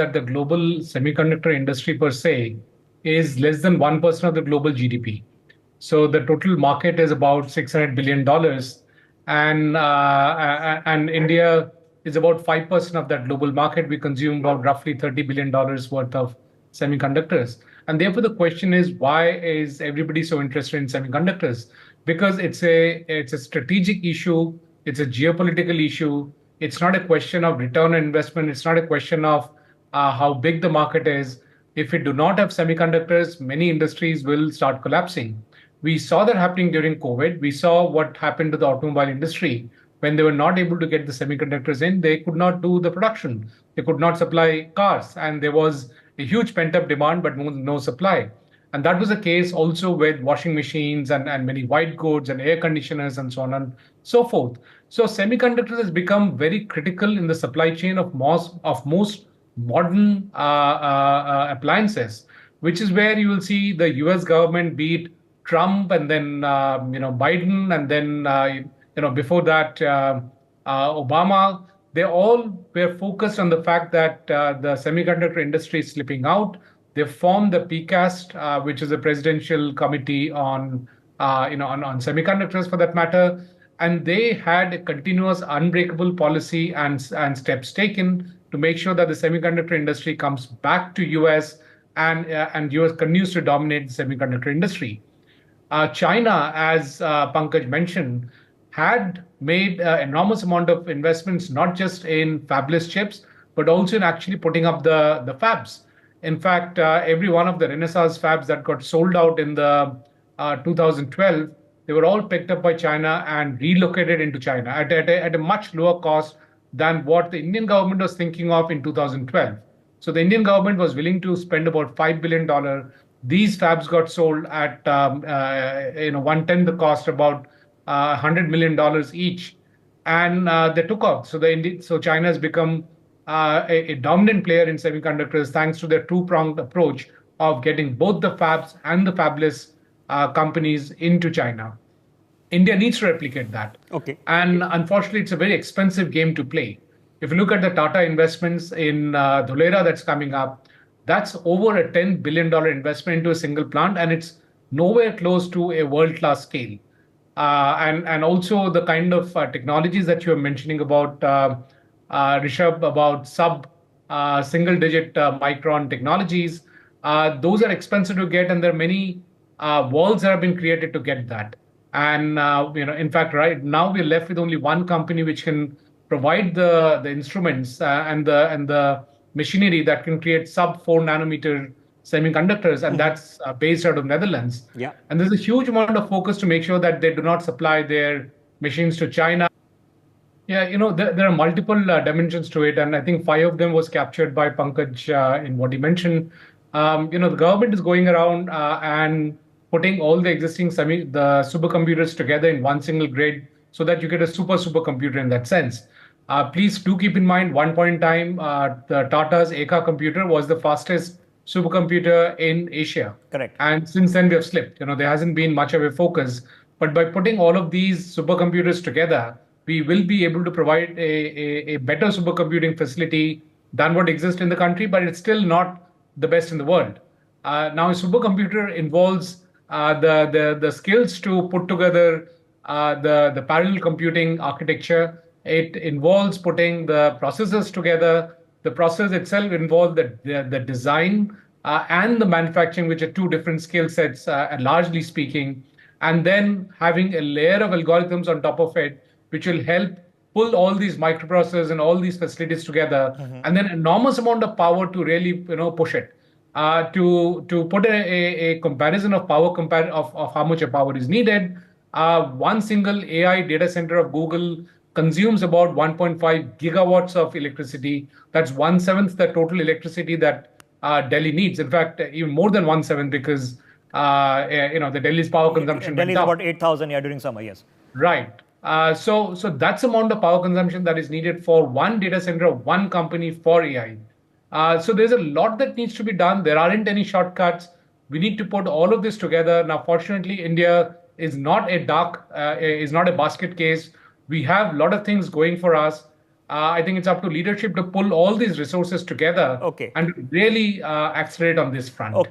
that the global semiconductor industry per se is less than 1% of the global GDP. So the total market is about $600 billion, and India is about 5% of that global market. We consume about roughly $30 billion worth of semiconductors. And therefore, the question is, why is everybody so interested in semiconductors? Because it's a strategic issue, it's a geopolitical issue. It's not a question of return on investment. It's not a question of how big the market is. If we do not have semiconductors, many industries will start collapsing. We saw that happening during COVID. We saw what happened to the automobile industry when they were not able to get the semiconductors in. They could not do the production. They could not supply cars, and there was a huge pent-up demand, but no supply. And that was the case also with washing machines and many white goods and air conditioners and so on and so forth. So semiconductors has become very critical in the supply chain of most modern appliances, which is where you will see the US government, be it Trump and then Biden, and then before that Obama. They all were focused on the fact that the semiconductor industry is slipping out. They formed the PCAST, which is a presidential committee on semiconductors, for that matter, and they had a continuous, unbreakable policy and steps taken to make sure that the semiconductor industry comes back to US, and US continues to dominate the semiconductor industry. China, as Pankaj mentioned, had made enormous amount of investments, not just in fabless chips, but also in actually putting up the fabs. In fact, every one of the Renaissance fabs that got sold out in the 2012, they were all picked up by China and relocated into China at a much lower cost than what the Indian government was thinking of in 2012. So the Indian government was willing to spend about $5 billion. These fabs got sold at one-tenth the cost, about $100 million each, and they took off. So China has become a dominant player in semiconductors thanks to their two-pronged approach of getting both the fabs and the fabless companies into China. India needs to replicate that. Okay. And unfortunately, it's a very expensive game to play. If you look at the Tata investments in Dholera that's coming up, that's over a $10 billion investment into a single plant, and it's nowhere close to a world-class scale. And also the kind of technologies that you were mentioning about, Rishabh, about single-digit micron technologies, those are expensive to get, and there are many walls that have been created to get that. And in fact, right now we're left with only one company which can provide the instruments and the machinery that can create sub-4 nanometer semiconductors, and that's based out of Netherlands. Yeah. And there's a huge amount of focus to make sure that they do not supply their machines to China. Yeah, there are multiple dimensions to it, and I think 5 of them was captured by Pankaj in what he mentioned. The government is going around and putting all the existing the supercomputers together in one single grid so that you get a supercomputer in that sense. Please do keep in mind, one point in time, the Tata's Eka computer was the fastest supercomputer in Asia. Correct. And since then we have slipped. There hasn't been much of a focus. But by putting all of these supercomputers together, we will be able to provide a better supercomputing facility than what exists in the country, but it's still not the best in the world. Now, a supercomputer involves the skills to put together the parallel computing architecture. It involves putting the processors together. The process itself involves the design and the manufacturing, which are two different skill sets, largely speaking, and then having a layer of algorithms on top of it, which will help pull all these microprocessors and all these facilities together, and then enormous amount of power to really push it. To put a comparison of power of how much power is needed, one single AI data center of Google consumes about 1.5 gigawatts of electricity. That's 1/7 the total electricity that Delhi needs. In fact, even more than 1/7, because the Delhi's power consumption. Delhi is about 8,000 during summer. Yes. Right. So that's the amount of power consumption that is needed for one data center of one company for AI. So there's a lot that needs to be done. There aren't any shortcuts. We need to put all of this together. Now, fortunately, India is not a basket case. We have a lot of things going for us. I think it's up to leadership to pull all these resources together Okay. and really accelerate on this front. Okay.